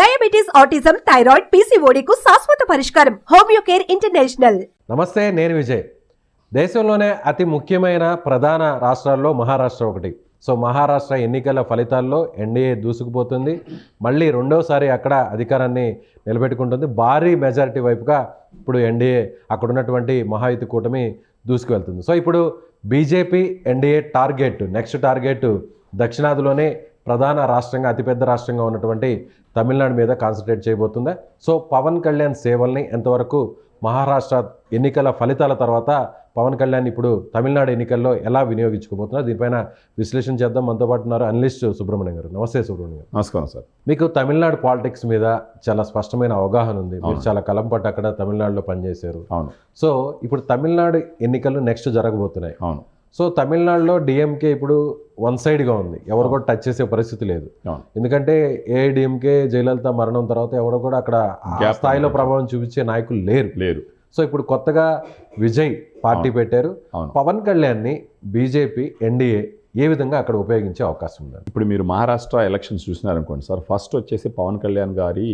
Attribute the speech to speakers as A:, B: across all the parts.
A: Diabetes, autism, thyroid, పీసీఓడీకు శాశ్వత పరిష్కారం. Homeo care international.
B: నమస్తే, నేను విజయ్. దేశంలోనే అతి ముఖ్యమైన ప్రధాన రాష్ట్రాల్లో మహారాష్ట్ర ఒకటి. సో మహారాష్ట్ర ఎన్నికల ఫలితాల్లో ఎన్డీఏ దూసుకుపోతుంది. మళ్ళీ రెండోసారి అక్కడ అధికారాన్ని నిలబెట్టుకుంటుంది. భారీ మెజారిటీ వైపుగా ఇప్పుడు ఎన్డీఏ అక్కడ ఉన్నటువంటి మహాయుతి కూటమి దూసుకువెళ్తుంది. సో ఇప్పుడు బీజేపీ ఎన్డీఏ నెక్స్ట్ టార్గెట్ దక్షిణాదిలోనే ప్రధాన రాష్ట్రంగా, అతిపెద్ద రాష్ట్రంగా ఉన్నటువంటి తమిళనాడు మీద కాన్సన్ట్రేట్ చేయబోతుందా? సో పవన్ కళ్యాణ్ సేవల్ని ఎంతవరకు మహారాష్ట్ర ఎన్నికల ఫలితాల తర్వాత పవన్ కళ్యాణ్ ఇప్పుడు తమిళనాడు ఎన్నికల్లో ఎలా వినియోగించుకోబోతున్నారు, దీనిపైన విశ్లేషణ చేద్దాం. మనతో పాటు ఉన్నారు అనలిస్ట్ సుబ్రహ్మణ్యం గారు. నమస్తే సుబ్రహ్మణ్యం గారు.
C: నమస్కారం సార్.
B: మీకు తమిళనాడు పాలిటిక్స్ మీద చాలా స్పష్టమైన అవగాహన ఉంది. మీరు చాలా కాలం పాటు అక్కడ తమిళనాడులో పనిచేశారు.
C: అవును.
B: సో ఇప్పుడు తమిళనాడు ఎన్నికలు నెక్స్ట్ జరగబోతున్నాయి.
C: అవును.
B: సో తమిళనాడులో డిఎంకే ఇప్పుడు వన్ సైడ్గా ఉంది. ఎవరు కూడా టచ్ చేసే పరిస్థితి లేదు. ఎందుకంటే ఏఐడిఎంకే జయలలిత మరణం తర్వాత ఎవరు కూడా అక్కడ ఆ స్థాయిలో ప్రభావం చూపించే నాయకులు లేరు. సో ఇప్పుడు కొత్తగా విజయ్ పార్టీ పెట్టారు. పవన్ కళ్యాణ్ని బీజేపీ ఎన్డీఏ ఏ విధంగా అక్కడ ఉపయోగించే అవకాశం ఉంది?
C: ఇప్పుడు మీరు మహారాష్ట్ర ఎలక్షన్స్ చూసినారనుకోండి సార్, ఫస్ట్ వచ్చేసి పవన్ కళ్యాణ్ గారి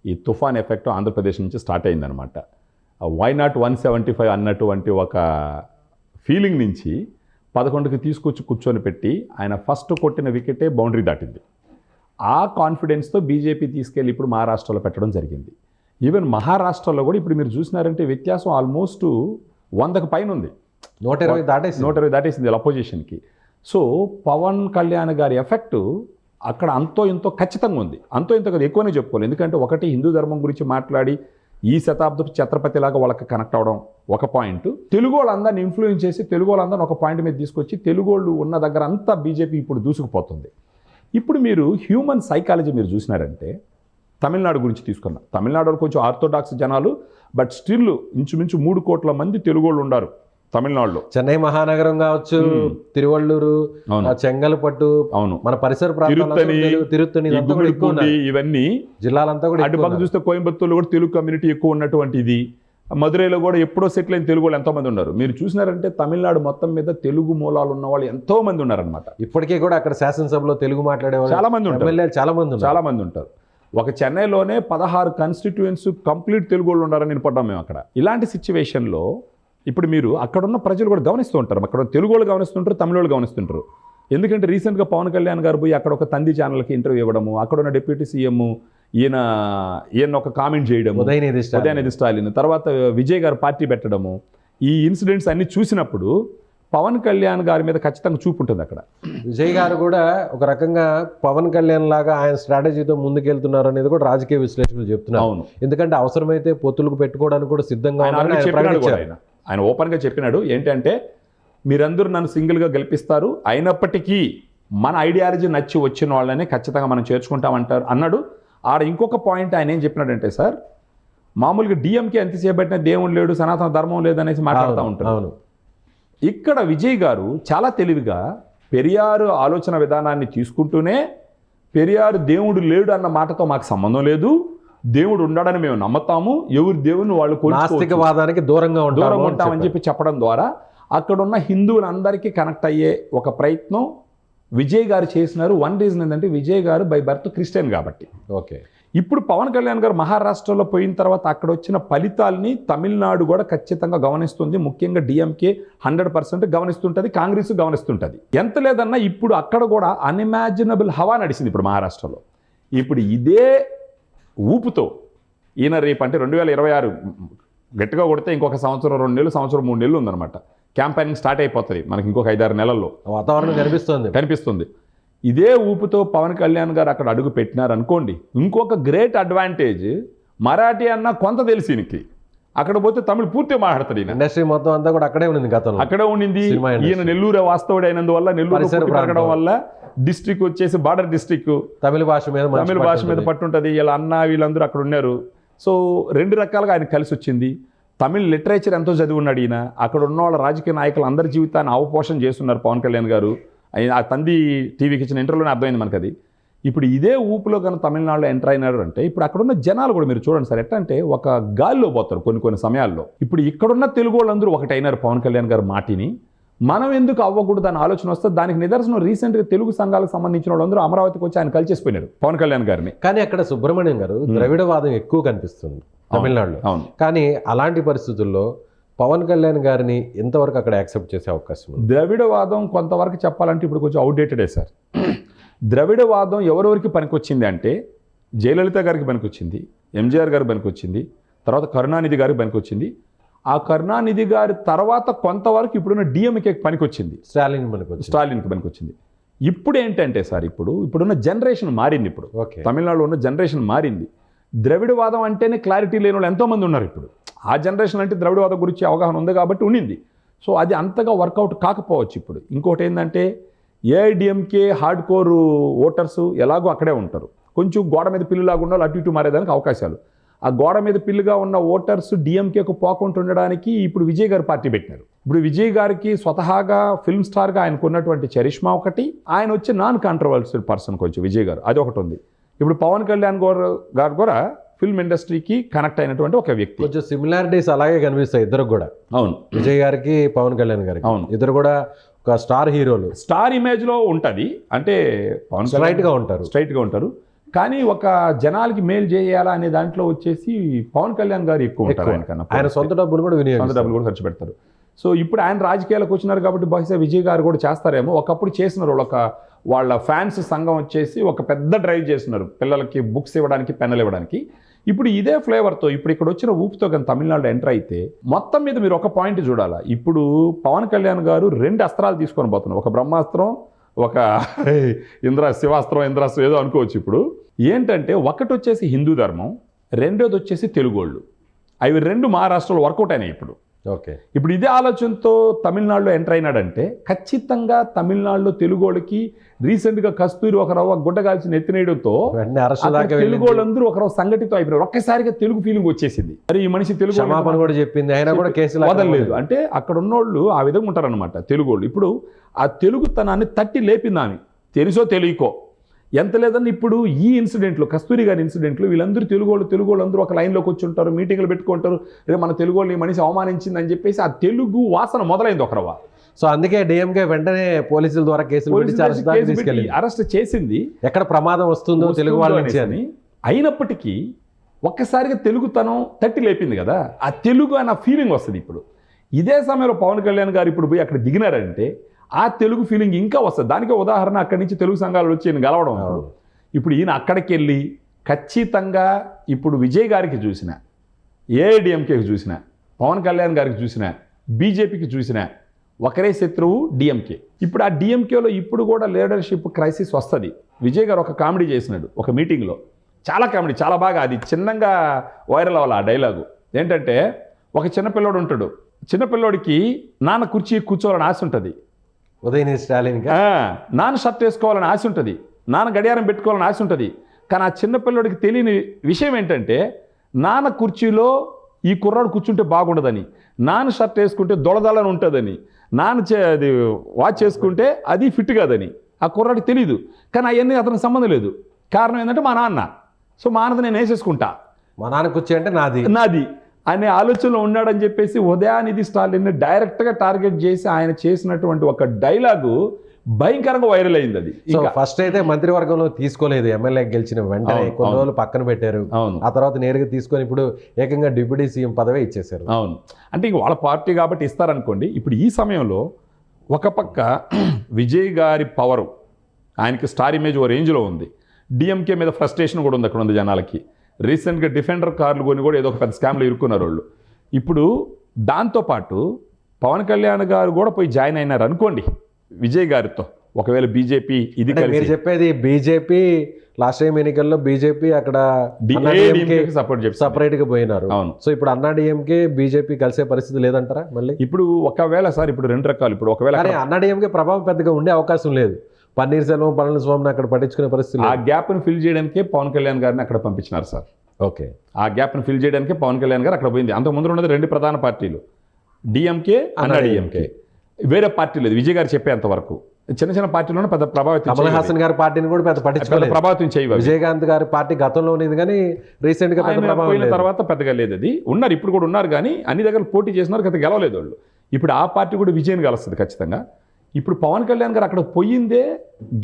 C: ఈ తుఫాన్ ఎఫెక్ట్ ఆంధ్రప్రదేశ్ నుంచి స్టార్ట్ అయిందనమాట. వై నాట్ 175 అన్నటువంటి ఒక ఫీలింగ్ నుంచి 11కి తీసుకొచ్చి కూర్చొని పెట్టి ఆయన ఫస్ట్ కొట్టిన వికెటే బౌండరీ దాటింది. ఆ కాన్ఫిడెన్స్తో బీజేపీ తీసుకెళ్ళి ఇప్పుడు మహారాష్ట్రలో పెట్టడం జరిగింది. ఈవెన్ మహారాష్ట్రలో కూడా ఇప్పుడు మీరు చూసినారంటే వ్యత్యాసం ఆల్మోస్ట్ 100కి పైన ఉంది. 120 దాటేసింది అపోజిషన్కి. సో పవన్ కళ్యాణ్ గారి ఎఫెక్టు అక్కడ అంతో ఇంతో ఖచ్చితంగా ఉంది. అంతో ఇంతో కదా, ఎక్కువనే చెప్పుకోవాలి. ఎందుకంటే ఒకటి హిందూ ధర్మం గురించి మాట్లాడి ఈ శతాబ్దపు ఛత్రపతిలాగా వాళ్ళకి కనెక్ట్ అవ్వడం ఒక పాయింట్. తెలుగు వాళ్ళందరినీ ఇన్ఫ్లుయెన్స్ చేసి తెలుగు వాళ్ళందరినీ ఒక పాయింట్ మీద తీసుకొచ్చి తెలుగు వాళ్ళు ఉన్న దగ్గర అంతా బీజేపీ ఇప్పుడు దూసుకుపోతుంది. ఇప్పుడు మీరు హ్యూమన్ సైకాలజీ మీరు చూసినారంటే తమిళనాడు గురించి తీసుకున్నా. తమిళనాడులో కొంచెం ఆర్థోడాక్స్ జనాలు, బట్ స్టిల్ ఇంచుమించు 3 కోట్ల మంది తెలుగు వాళ్ళు ఉన్నారు తమిళనాడులో.
B: చెన్నై మహానగరం కావచ్చు, తిరువళ్ళూరు, చెంగల్పట్టు, అవును, మన పరిసర తిరుత్తని,
C: ఇవన్నీ
B: జిల్లాలంతా కూడా
C: అటు పక్క చూస్తే కోయంబత్తూరులో కూడా తెలుగు కమ్యూనిటీ ఎక్కువ ఉన్నటువంటి ఇది. మదురైలో కూడా ఎప్పుడో సెటిల్ అయిన తెలుగు వాళ్ళు ఎంతోమంది ఉన్నారు. మీరు చూసినారంటే తమిళనాడు మొత్తం మీద తెలుగు మూలాలు ఉన్న వాళ్ళు ఎంతో మంది ఉన్నారనమాట.
B: ఇప్పటికీ కూడా అక్కడ శాసనసభలో తెలుగు మాట్లాడే
C: చాలా మంది ఉంటారు.
B: చాలా మంది ఉంటారు.
C: ఒక చెన్నైలోనే 16 కాన్స్టిట్యూయెన్స్ కంప్లీట్ తెలుగు వాళ్ళు ఉన్నారని వినపడ్డాం మేము అక్కడ. ఇలాంటి సిచ్యువేషన్లో ఇప్పుడు మీరు అక్కడున్న ప్రజలు కూడా గమనిస్తూ ఉంటారు. అక్కడ తెలుగు వాళ్ళు గమనిస్తుంటారు, తమిళ వాళ్ళు గమనిస్తుంటారు. ఎందుకంటే రీసెంట్గా పవన్ కళ్యాణ్ గారు పోయి అక్కడ ఒక తంది ఛానల్కి ఇంటర్వ్యూ ఇవ్వడము, అక్కడున్న డిప్యూటీ సీఎం ఈయన ఒక కామెంట్ చేయడము, ఉదయనిధి స్టాలిన్, తర్వాత విజయ్ గారు పార్టీ పెట్టడము, ఈ ఇన్సిడెంట్స్ అన్ని చూసినప్పుడు పవన్ కళ్యాణ్ గారి మీద ఖచ్చితంగా చూపు ఉంటుంది అక్కడ.
B: విజయ్ గారు కూడా ఒక రకంగా పవన్ కళ్యాణ్ లాగా ఆయన స్ట్రాటజీతో ముందుకెళ్తున్నారు అనేది కూడా రాజకీయ విశ్లేషకులు చెప్తున్నారు. అవును. ఎందుకంటే అవసరమైతే పొత్తులకు పెట్టుకోవడానికి కూడా సిద్ధంగా
C: ఆయన ఓపెన్గా చెప్పినాడు. ఏంటంటే మీరందరూ నన్ను సింగిల్గా గెలిపిస్తారు, అయినప్పటికీ మన ఐడియాలజీ నచ్చి వచ్చిన వాళ్ళనే ఖచ్చితంగా మనం చేర్చుకుంటామంటారు అన్నాడు. ఆడ ఇంకొక పాయింట్ ఆయన ఏం చెప్పినాడంటే, సార్ మామూలుగా డిఎంకే ఎంతసేపు పెట్టినా దేవుడు లేడు, సనాతన ధర్మం లేదనేసి మాట్లాడుతూ ఉంటారు. ఇక్కడ విజయ్ గారు చాలా తెలివిగా పెరియారు ఆలోచన విధానాన్ని తీసుకుంటూనే, పెరియారు దేవుడు లేడు అన్న మాటతో మాకు సంబంధం లేదు, దేవుడు ఉన్నాడని మేము నమ్ముతాము, ఎవరి దేవుని వాళ్ళు
B: నాస్తికవాదానికి దూరంగా
C: ఉంటామని చెప్పి చెప్పడం ద్వారా అక్కడున్న హిందువులందరికీ కనెక్ట్ అయ్యే ఒక ప్రయత్నం విజయ్ గారు చేసినారు. వన్ రీజన్ ఏంటంటే విజయ్ గారు బై బర్త్ క్రిస్టియన్ కాబట్టి.
B: ఓకే.
C: ఇప్పుడు పవన్ కళ్యాణ్ గారు మహారాష్ట్రలో పోయిన తర్వాత అక్కడ వచ్చిన ఫలితాలని తమిళనాడు కూడా ఖచ్చితంగా గమనిస్తుంది. ముఖ్యంగా డిఎంకే 100% గమనిస్తుంటుంది, కాంగ్రెస్ గమనిస్తుంటుంది. ఎంత లేదన్నా ఇప్పుడు అక్కడ కూడా అన్ఇమాజినబుల్ హవా నడిచింది ఇప్పుడు మహారాష్ట్రలో. ఇప్పుడు ఇదే ఊపుతో ఈయన రేపు అంటే 2026 గట్టిగా కొడితే ఇంకొక సంవత్సరం 2 నెలలు, సంవత్సరం 3 నెలలు ఉందన్నమాట. క్యాంపెయినింగ్ స్టార్ట్ అయిపోతుంది మనకి ఇంకొక 5-6 నెలల్లో.
B: వాతావరణం కనిపిస్తుంది.
C: ఇదే ఊపుతో పవన్ కళ్యాణ్ గారు అక్కడ అడుగు పెట్టినారనుకోండి, ఇంకొక గ్రేట్ అడ్వాంటేజ్, మరాఠీ అన్న కొంత తెలిసి ఈయనకి అక్కడ పోతే తమిళ పూర్తిగా మాట్లాడతాడు.
B: ఇండస్ట్రీ మొత్తం అంతా కూడా అక్కడే ఉండింది, గతంలో అక్కడే ఉండింది.
C: ఈయన నెల్లూరు వాస్తవుడు అయినందువల్ల, నెల్లూరు పెరగడం వల్ల డిస్ట్రిక్ట్ వచ్చేసి బార్డర్ డిస్ట్రిక్ట్,
B: తమిళ భాష మీద
C: పట్టుంటుంది. వీళ్ళ అన్న వీళ్ళందరూ అక్కడ ఉన్నారు. సో 2 రకాలుగా ఆయన కలిసి వచ్చింది. తమిళ్ లిటరేచర్ ఎంతో చదివి ఉన్నాడు ఈయన. అక్కడ ఉన్న వాళ్ళ రాజకీయ నాయకులు అందరి జీవితాన్ని అవపోషణ చేస్తున్నారు పవన్ కళ్యాణ్ గారు. ఆ తంది టీవీకి ఇచ్చిన ఇంటర్వ్యూలోనే అర్థమైంది మనకు అది. ఇప్పుడు ఇదే ఊపులో కనుక తమిళనాడులో ఎంటర్ అయినారు అంటే ఇప్పుడు అక్కడున్న జనాలు కూడా మీరు చూడండి సార్, ఎట్లా అంటే ఒక గాల్లో పోతారు కొన్ని సమయాల్లో. ఇప్పుడు ఇక్కడున్న తెలుగు వాళ్ళందరూ ఒకటైనారు పవన్ కళ్యాణ్ గారు మాటిని. మనం ఎందుకు అవ్వకూడదు అని ఆలోచన వస్తే దానికి నిదర్శనం రీసెంట్గా తెలుగు సంఘాలకు సంబంధించిన వాళ్ళందరూ అమరావతికి వచ్చి ఆయన కలిసేసిపోయినారు పవన్ కళ్యాణ్ గారిని.
B: కానీ అక్కడ సుబ్రహ్మణ్యం గారు ద్రవిడవాదం ఎక్కువ కనిపిస్తుంది తమిళనాడులో.
C: అవును.
B: కానీ అలాంటి పరిస్థితుల్లో పవన్ కళ్యాణ్ గారిని ఎంతవరకు అక్కడ యాక్సెప్ట్ చేసే అవకాశం ఉంది?
C: ద్రవిడవాదం కొంతవరకు చెప్పాలంటే ఇప్పుడు కొంచెం అవుట్డేటెడే సార్. ద్రవిడవాదం ఎవరెవరికి పనికొచ్చింది అంటే జయలలిత గారికి పనికొచ్చింది, ఎంజీఆర్ గారికి పనికొచ్చింది, తర్వాత కరుణానిధి గారికి పనికొచ్చింది. ఆ కరుణానిధి గారి తర్వాత కొంతవరకు ఇప్పుడున్న డిఎంకేకి పనికొచ్చింది, స్టాలిన్కి పనికొచ్చింది. ఇప్పుడు ఏంటంటే సార్ ఇప్పుడున్న జనరేషన్ మారింది. ఇప్పుడు తమిళనాడులో ఉన్న జనరేషన్ మారింది. ద్రవిడవాదం అంటేనే క్లారిటీ లేని వాళ్ళు ఎంతోమంది ఉన్నారు ఇప్పుడు. ఆ జనరేషన్ అంటే ద్రవిడవాదం గురించి అవగాహన ఉంది కాబట్టి ఉండింది. సో అది అంతగా వర్కౌట్ కాకపోవచ్చు ఇప్పుడు. ఇంకోటి ఏంటంటే ఏఐడిఎంకే హార్డ్ కోర్ ఓటర్స్ ఎలాగో అక్కడే ఉంటారు. కొంచెం గోడ మీద పిల్లులాగా ఉన్న అటు ఇటు మారేదానికి అవకాశాలు. ఆ గోడ మీద పిల్లుగా ఉన్న ఓటర్స్ డిఎంకేకు పోకుండా ఉండడానికి ఇప్పుడు విజయ్ గారు పార్టీ పెట్టినారు. ఇప్పుడు విజయ్ గారికి స్వతహాగా ఫిల్మ్ స్టార్గా ఆయనకు ఉన్నటువంటి చరిష్మా ఒకటి, ఆయన వచ్చి నాన్ కాంట్రవర్షియల్ పర్సన్ కొంచెం విజయ్ గారు, అది ఒకటి ఉంది. ఇప్పుడు పవన్ కళ్యాణ్ గారు కూడా ఫిల్మ్ ఇండస్ట్రీకి కనెక్ట్ అయినటువంటి ఒక వ్యక్తి.
B: కొంచెం సిమిలారిటీస్ అలాగే కనిపిస్తాయి ఇద్దరు కూడా.
C: అవును,
B: విజయ్ గారికి పవన్ కళ్యాణ్ గారికి.
C: అవును,
B: ఇద్దరు కూడా ఒక స్టార్ హీరోలు,
C: స్టార్ ఇమేజ్లో ఉంటుంది. అంటే పవన్ స్ట్రైట్గా ఉంటారు కానీ ఒక జనాలకి మేలు చేయాలా అనే దాంట్లో వచ్చేసి పవన్ కళ్యాణ్ గారు ఎక్కువ ఉంటారు.
B: ఆయన సొంత డబ్బులు కూడా
C: ఖర్చు పెడతారు. సో ఇప్పుడు ఆయన రాజకీయాలకు వచ్చినారు కాబట్టి బహుశా విజయ్ గారు కూడా చేస్తారేమో. ఒకప్పుడు చేసినారు, వాళ్ళ ఫ్యాన్స్ సంఘం వచ్చేసి ఒక పెద్ద డ్రైవ్ చేస్తున్నారు పిల్లలకి బుక్స్ ఇవ్వడానికి, పెన్నులు ఇవ్వడానికి. ఇప్పుడు ఇదే ఫ్లేవర్తో ఇప్పుడు ఇక్కడ వచ్చిన ఊపుతో కానీ తమిళనాడులో ఎంటర్ అయితే మొత్తం మీద మీరు ఒక పాయింట్ చూడాలా. ఇప్పుడు పవన్ కళ్యాణ్ గారు 2 అస్త్రాలు తీసుకొని పోతున్నారు. ఒక బ్రహ్మాస్త్రం, ఒక శివాస్త్రం, ఇంద్రాస్త్రం ఏదో అనుకోవచ్చు. ఇప్పుడు ఏంటంటే ఒకటి వచ్చేసి హిందూ ధర్మం, రెండోది వచ్చేసి తెలుగోళ్ళు. అవి 2 మహారాష్ట్రలో వర్కౌట్ అయినాయి ఇప్పుడు. ఇప్పుడు ఇదే ఆలోచనతో తమిళనాడులో ఎంటర్ అయినాడంటే ఖచ్చితంగా తమిళనాడులో తెలుగోళ్ళకి రీసెంట్గా కస్తూరి ఒక రవ్వ గుడ్డగాల్చిన ఎత్తినేయడంతో తెలుగోళ్ళందరూ ఒక రవ్వ సంఘటితం అయిపోయినారు. ఒక్కసారిగా తెలుగు ఫీలింగ్ వచ్చేసింది. మరి ఈ మనిషి తెలుగు
B: కూడా చెప్పింది, అయినా కూడా కేసులు
C: వదలలేదు. అంటే అక్కడ ఉన్నోళ్ళు ఆ విధంగా ఉంటారనమాట తెలుగోళ్ళు. ఇప్పుడు ఆ తెలుగుతనాన్ని తట్టి లేపింది ఆమె, తెలుసో తెలియకో. ఎంత లేదని ఇప్పుడు ఈ ఇన్సిడెంట్లు, కస్తూరి గారి ఇన్సిడెంట్లు, వీళ్ళందరూ తెలుగోళ్ళు అందరూ ఒక లైన్లోకి వచ్చి ఉంటారు, మీటింగ్లు పెట్టుకుంటారు. రేపు మన తెలుగోళ్ళు ఈ మనిషి అవమానించింది అని చెప్పేసి ఆ తెలుగు వాసన మొదలైంది ఒక రవ్వ.
B: సో అందుకే డిఎంకే వెంటనే పోలీసుల ద్వారా
C: అరెస్ట్ చేసింది.
B: ఎక్కడ ప్రమాదం వస్తుందో తెలుగు వాళ్ళ నుంచి అని.
C: అయినప్పటికీ ఒక్కసారిగా తెలుగుతనం తట్టి లేపింది కదా, ఆ తెలుగు అన్న ఫీలింగ్ వస్తుంది. ఇప్పుడు ఇదే సమయంలో పవన్ కళ్యాణ్ గారు ఇప్పుడు పోయి అక్కడ దిగినారంటే ఆ తెలుగు ఫీలింగ్ ఇంకా వస్తుంది. దానికే ఉదాహరణ అక్కడి నుంచి తెలుగు సంఘాలు వచ్చి ఈయన గెలవడం. ఇప్పుడు ఈయన అక్కడికి వెళ్ళి ఖచ్చితంగా ఇప్పుడు విజయ్ గారికి చూసిన, ఏఐడిఎంకేకి చూసిన, పవన్ కళ్యాణ్ గారికి చూసిన, బీజేపీకి చూసిన ఒకరే శత్రువు డిఎంకే. ఇప్పుడు ఆ డిఎంకేలో ఇప్పుడు కూడా లీడర్షిప్ క్రైసిస్ వస్తుంది. విజయ్ గారు ఒక కామెడీ చేసినాడు ఒక మీటింగ్లో, చాలా కామెడీ, చాలా బాగా. అది చిన్నగా వైరల్ అవ్వాలి ఆ డైలాగు. ఏంటంటే ఒక చిన్నపిల్లోడు ఉంటాడు, చిన్నపిల్లోడికి నాన్న కుర్చీ కూర్చోవాలని ఆశ ఉంటుంది,
B: ఉదయనిధి స్టాలిన్
C: నాన్న షర్ట్ వేసుకోవాలని ఆశ ఉంటుంది, నాన్న గడియారం పెట్టుకోవాలని ఆశ ఉంటుంది. కానీ ఆ చిన్నపిల్లడికి తెలియని విషయం ఏంటంటే నాన్న కుర్చీలో ఈ కుర్రాడు కూర్చుంటే బాగుండదని, నాన్న షర్ట్ వేసుకుంటే దొడదలని ఉంటుందని, అది వాచ్ చేసుకుంటే అది ఫిట్ కాదని ఆ కుర్రాడికి తెలియదు. కానీ అవన్నీ అతనికి సంబంధం లేదు. కారణం ఏంటంటే మా నాన్న. సో మా నాన్నది నేను వేసేసుకుంటా,
B: మా నాన్న కుర్చీ అంటే
C: నాది అనే ఆలోచనలో ఉన్నాడని చెప్పేసి ఉదయానిధి స్టాలిన్ని డైరెక్ట్గా టార్గెట్ చేసి ఆయన చేసినటువంటి ఒక డైలాగు భయంకరంగా వైరల్ అయింది. అది
B: ఫస్ట్ అయితే మంత్రివర్గంలో తీసుకోలేదు, ఎమ్మెల్యే గెలిచిన వెంటనే కొన్ని రోజులు పక్కన పెట్టారు. ఆ తర్వాత నేరుగా తీసుకొని ఇప్పుడు ఏకంగా డిప్యూటీ సీఎం పదవి ఇచ్చేశారు.
C: అవును, అంటే ఇంక వాళ్ళ పార్టీ కాబట్టి ఇస్తారనుకోండి. ఇప్పుడు ఈ సమయంలో ఒక పక్క విజయ్ గారి పవరు, ఆయనకి స్టార్ ఇమేజ్ ఓ రేంజ్లో ఉంది. డిఎంకే మీద ఫ్రస్ట్రేషన్ కూడా ఉంది అక్కడ ఉంది జనాలకి. రీసెంట్గా డిఫెండర్ కార్లు కొని కూడా ఏదో ఒక పెద్ద స్కామ్లో ఇరుక్కున్నారు వాళ్ళు. ఇప్పుడు దాంతోపాటు పవన్ కళ్యాణ్ గారు కూడా పోయి జాయిన్ అయినారు అనుకోండి విజయ్ గారితో. ఒకవేళ బీజేపీ ఇది
B: మీరు చెప్పేది, బీజేపీ లాస్ట్ టైం ఎన్నికల్లో బీజేపీ అక్కడ సపరేట్ గా పోయినారు.
C: అవును.
B: సో ఇప్పుడు అన్నా డిఎంకే బీజేపీ కలిసే పరిస్థితి లేదంటారా? మళ్ళీ
C: ఇప్పుడు ఒకవేళ సార్ ఇప్పుడు 2 రకాలు. ఇప్పుడు ఒకవేళ
B: అన్నా డిఎంకే ప్రభావం పెద్దగా ఉండే అవకాశం లేదు. పన్నీర్ సెల్వం, పళనిస్వామిని అక్కడ పట్టించుకునే పరిస్థితి.
C: ఆ గ్యాప్ను ఫిల్ చేయడానికే పవన్ కళ్యాణ్ గారిని అక్కడ పంపించినారు సార్.
B: ఓకే,
C: ఆ గ్యాప్ను ఫిల్ చేయడానికే పవన్ కళ్యాణ్ గారు అక్కడ పోయింది. అంతకుముందు ఉన్నది 2 ప్రధాన పార్టీలు, డిఎంకే, అన్నా డిఎంకే. వేరే పార్టీ లేదు విజయ్ గారు చెప్పేంత వరకు. చిన్న చిన్న పార్టీలోనే పెద్ద ప్రభావితం.
B: కమల్ హాసన్ గారి పార్టీని కూడా పెద్ద పట్టించుకోలేదు,
C: ప్రభావితం చేయవు.
B: విజయకాంత్ గారి పార్టీ గతంలో ఉన్నది కానీ రీసెంట్ గా పోయిన
C: తర్వాత పెద్దగా లేదు. అది ఉన్నారు, ఇప్పుడు కూడా ఉన్నారు కానీ అన్ని దగ్గర పోటీ చేసినారు కదా, గెలవలేదు వాళ్ళు. ఇప్పుడు ఆ పార్టీ కూడా విజయ్ని కలుస్తుంది ఖచ్చితంగా. ఇప్పుడు పవన్ కళ్యాణ్ గారు అక్కడ పోయిందే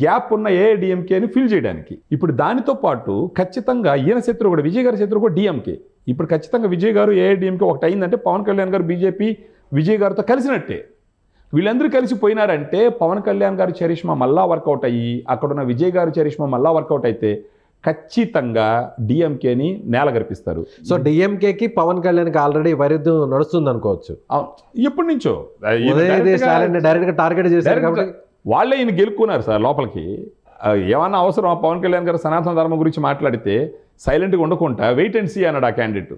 C: గ్యాప్ ఉన్న ఏఐడిఎంకేని ఫిల్ చేయడానికి. ఇప్పుడు దానితో పాటు ఖచ్చితంగా ఈయన శత్రువు కూడా, విజయ్ గారి శత్రువు కూడా డిఎంకే. ఇప్పుడు ఖచ్చితంగా విజయ్ గారు ఏఐడిఎంకే ఒకటి అయిందంటే పవన్ కళ్యాణ్ గారు బీజేపీ విజయ్ గారితో కలిసినట్టే. వీళ్ళందరూ కలిసి పోయినారంటే పవన్ కళ్యాణ్ గారి చరిష్మా మళ్ళా వర్కౌట్ అయ్యి అక్కడున్న విజయ్ గారి చరిష్మా మళ్ళా వర్కౌట్ అయితే ఖచ్చితంగా డిఎంకేని నేల గర్పిస్తారు.
B: సో డిఎంకేకి పవన్ కళ్యాణ్కి ఆల్రెడీ వైరుధ్యం నడుస్తుంది అనుకోవచ్చు.
C: ఎప్పటి నుంచో
B: డైరెక్ట్ గా టార్గెట్ చేశారు కాబట్టి
C: వాళ్ళే ఈయన గెలుక్కున్నారు సార్ లోపలికి. ఏమన్నా అవసరం పవన్ కళ్యాణ్ గారు సనాతన ధర్మం గురించి మాట్లాడితే సైలెంట్గా ఉండకుండా వెయిట్ అండ్ సీ అన్నాడు ఆ క్యాండిడేట్.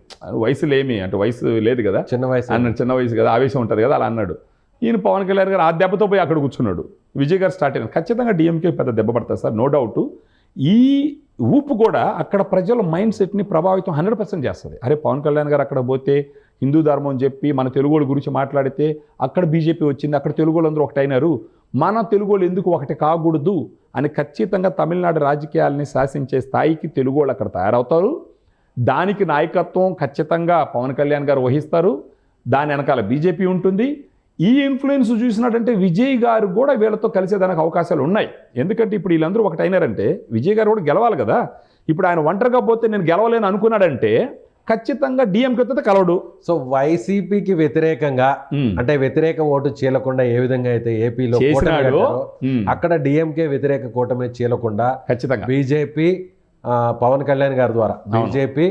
C: వయసులో ఏమి అంటే వయసు లేదు కదా,
B: చిన్న వయసు
C: అన్నాడు, చిన్న వయసు కదా, ఆవేశం ఉంటుంది కదా, అలా అన్నాడు. ఈయన పవన్ కళ్యాణ్ గారు ఆ దెబ్బతో పోయి అక్కడ కూర్చున్నాడు. విజయ్ గారు స్టార్ట్ అయినారు. ఖచ్చితంగా డిఎంకే పెద్ద దెబ్బ పడతారు సార్, నో డౌట్. ఈ ఊపు కూడా అక్కడ ప్రజల మైండ్ సెట్ని ప్రభావితం 100% చేస్తుంది. అరే పవన్ కళ్యాణ్ గారు అక్కడ పోతే హిందూ ధర్మం అని చెప్పి మన తెలుగోళ్ళ గురించి మాట్లాడితే అక్కడ బీజేపీ వచ్చింది, అక్కడ తెలుగోళ్ళు అందరూ ఒకటైనారు, మన తెలుగోళ్ళు ఎందుకు ఒకటి కాకూడదు అని ఖచ్చితంగా తమిళనాడు రాజకీయాలని శాసించే స్థాయికి తెలుగోళ్ళు అక్కడ తయారవుతారు. దానికి నాయకత్వం ఖచ్చితంగా పవన్ కళ్యాణ్ గారు వహిస్తారు. దాని వెనకాల బీజేపీ ఉంటుంది. ఈ ఇన్ఫ్లుయెన్స్ చూసినట్టంటే విజయ్ గారు కూడా వీళ్ళతో కలిసేదానికి అవకాశాలు ఉన్నాయి. ఎందుకంటే ఇప్పుడు వీళ్ళందరూ ఒకటైనారంటే విజయ్ గారు కూడా గెలవాలి కదా. ఇప్పుడు ఆయన ఒంటరిగా పోతే నేను గెలవలేను అనుకున్నాడంటే ఖచ్చితంగా డిఎంకేతో కలవడు.
B: సో వైసీపీకి వ్యతిరేకంగా అంటే వ్యతిరేక ఓటు చీలకుండా ఏ విధంగా అయితే ఏపీలో అక్కడ డిఎంకే వ్యతిరేక కూటమి చీలకుండా
C: ఖచ్చితంగా
B: బీజేపీ పవన్ కళ్యాణ్ గారి ద్వారా బీజేపీ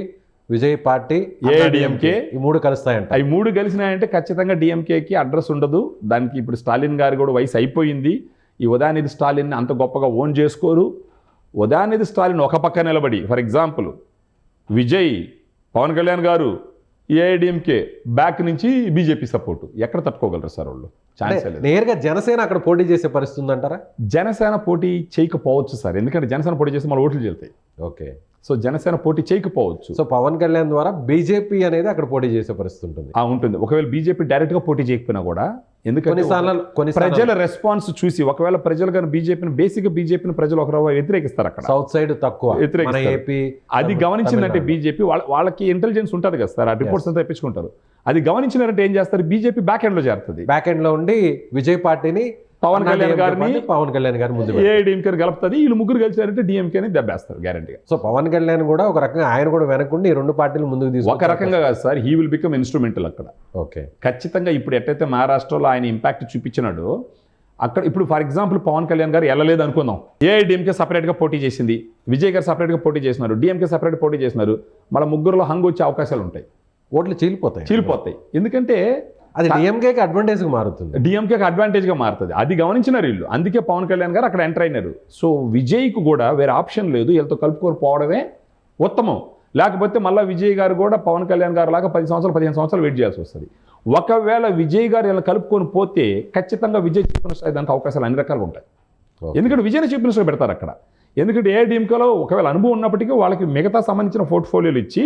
B: విజయ్ పార్టీ
C: ఏఐడిఎంకే
B: ఈ మూడు కలుస్తాయంట.
C: అవి మూడు కలిసినాయంటే ఖచ్చితంగా డిఎంకేకి అడ్రస్ ఉండదు. దానికి ఇప్పుడు స్టాలిన్ గారు కూడా వయసు అయిపోయింది. ఈ ఉదయనిధి స్టాలిన్ అంత గొప్పగా ఓన్ చేసుకోరు. ఉదయనిధి స్టాలిన్ ఒక పక్క నిలబడి ఫర్ ఎగ్జాంపుల్ విజయ్ పవన్ కళ్యాణ్ గారు ఏఐడిఎంకే బ్యాక్ నుంచి బీజేపీ సపోర్టు ఎక్కడ తట్టుకోగలరు సార్ వాళ్ళు? ఛాన్స్ లేదు.
B: నేరుగా జనసేన అక్కడ పోటీ చేసే పరిస్థితి ఉందంటారా?
C: జనసేన పోటీ చేయకపోవచ్చు సార్, ఎందుకంటే జనసేన పోటీ చేస్తే మన ఓట్లు చెల్తాయి.
B: ఓకే,
C: సో జనసేన పోటీ చేయకపోవచ్చు.
B: సో పవన్ కళ్యాణ్ ద్వారా బీజేపీ అనేది అక్కడ పోటీ చేసే పరిస్థితి ఉంటుంది.
C: ఉంటుంది. ఒకవేళ బీజేపీ డైరెక్ట్గా పోటీ చేయకపోయినా కూడా, ఎందుకంటే
B: కొన్ని
C: ప్రజల రెస్పాన్స్ చూసి ఒకవేళ ప్రజలు కానీ బీజేపీని ప్రజలు ఒక వ్యతిరేకిస్తారు. అక్కడ
B: సౌత్ సైడ్ తక్కువ
C: ఏపీ అది గమనించిందంటే బీజేపీ వాళ్ళకి ఇంటెలిజెన్స్ ఉంటుంది కదా సార్, ఆ రిపోర్ట్స్ అంతా తెప్పించుకుంటారు. అది గమనించినారంటే ఏం చేస్తారు, బీజేపీ బ్యాక్ ఎండ్ లో చేరుతుంది.
B: బ్యాక్ ఎండ్ లో ఉండి విజయ్ పార్టీని పవన్ కళ్యాణ్ గారి ముందు
C: ఏఐడిఎంకే కలుపుతుంది. వీళ్ళు ముగ్గురు కలిసారంటే డిఎంకేని దెబ్బేస్తారు గ్యారంటీగా.
B: సో పవన్ కళ్యాణ్ కూడా ఒక రకంగా ఆయన కూడా వెనకుండి ఈ రెండు పార్టీలు ముందుకు తీసుకు
C: ఒక రకంగా కాదు sir, he will become instrumental అక్కడ.
B: ఓకే,
C: ఖచ్చితంగా ఇప్పుడు ఎట్టయితే మహారాష్ట్రలో ఆయన ఇంపాక్ట్ చూపించినాడో అక్కడ ఇప్పుడు ఫర్ ఎగ్జాంపుల్ పవన్ కళ్యాణ్ గారు వెళ్ళలేదు అనుకుందాం, ఏఐడిఎంకే సపరేట్గా పోటీ చేసింది, విజయ్ గారు సపరేట్గా పోటీ చేసినారు, డిఎంకే సపరేట్ పోటీ చేసినారు, మన ముగ్గురులో హంగ్ వచ్చే అవకాశాలు ఉంటాయి.
B: ఓట్లు చీలిపోతాయి.
C: ఎందుకంటే
B: అది డిఎంకేకి అడ్వాంటేజ్గా మారుతుంది.
C: డిఎంకేకి అడ్వాంటేజ్గా మారుతుంది. అది గమనించినారు వీళ్ళు. అందుకే పవన్ కళ్యాణ్ గారు అక్కడ ఎంటర్ అయినారు. సో విజయ్కు కూడా వేరే ఆప్షన్ లేదు, వీళ్ళతో కలుపుకొని పోవడమే ఉత్తమం. లేకపోతే మళ్ళీ విజయ్ గారు కూడా పవన్ కళ్యాణ్ గారు లాగా 15 సంవత్సరాలు వెయిట్ చేయాల్సి వస్తుంది. ఒకవేళ విజయ్ గారు ఇలా కలుపుకొని పోతే ఖచ్చితంగా విజయ్ చీఫ్ మినిస్టర్ దానికి అవకాశాలు అన్ని రకాలుగా ఉంటాయి. ఎందుకంటే విజయ్ని చీఫ్ మినిస్టర్ పెడతారు అక్కడ. ఎందుకంటే ఏఐడిఎంకేలో ఒకవేళ అనుభవం ఉన్నప్పటికీ వాళ్ళకి మిగతా సంబంధించిన పోర్ట్ఫోలియోలు ఇచ్చి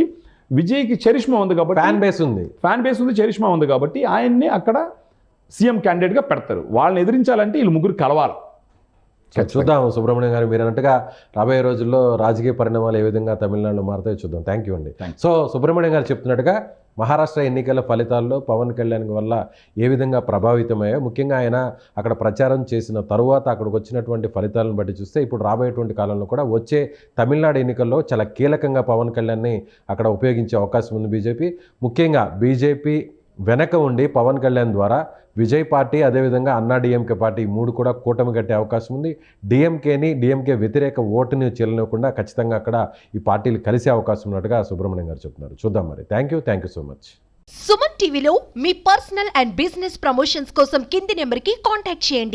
C: విజయ్కి చరిష్మా ఉంది కాబట్టి, ఫ్యాన్ బేస్ ఉంది, చరిష్మా ఉంది కాబట్టి ఆయన్ని అక్కడ సీఎం క్యాండిడేట్గా పెడతారు. వాళ్ళని ఎదిరించాలంటే వీళ్ళు ముగ్గురు కలవాలి.
B: చూద్దాం సుబ్రహ్మణ్యం గారు, మీరు అన్నట్టుగా రాబోయే రోజుల్లో రాజకీయ పరిణామాలు ఏ విధంగా తమిళనాడులో మారుతాయో చూద్దాం. థ్యాంక్ యూ అండి. సో సుబ్రహ్మణ్యం గారు చెప్తున్నట్టుగా మహారాష్ట్ర ఎన్నికల ఫలితాల్లో పవన్ కళ్యాణ్ వల్ల ఏ విధంగా ప్రభావితమయ్యాయో, ముఖ్యంగా ఆయన అక్కడ ప్రచారం చేసిన తరువాత అక్కడికి వచ్చినటువంటి ఫలితాలను బట్టి చూస్తే ఇప్పుడు రాబోయేటువంటి కాలంలో కూడా వచ్చే తమిళనాడు ఎన్నికల్లో చాలా కీలకంగా పవన్ కళ్యాణ్ని అక్కడ ఉపయోగించే అవకాశం ఉంది బీజేపీ. ముఖ్యంగా బీజేపీ వెనక ఉండి పవన్ కళ్యాణ్ ద్వారా విజయ్ పార్టీ, అదేవిధంగా అన్నా డిఎంకే పార్టీ మూడు కూడా కూటమి కట్టే అవకాశం ఉంది. డిఎంకే వ్యతిరేక ఓటుని చెల్లనివ్వకుండా ఖచ్చితంగా అక్కడ ఈ పార్టీలు కలిసే అవకాశం ఉన్నట్టుగా సుబ్రహ్మణ్యం గారు చెప్తున్నారు. చూద్దాం మరి. Thank you so much.
A: Suman టీవీలో మీ పర్సనల్ అండ్ బిజినెస్ ప్రమోషన్స్ కోసం కింది నెంబర్కి కాంటాక్ట్ చేయండి.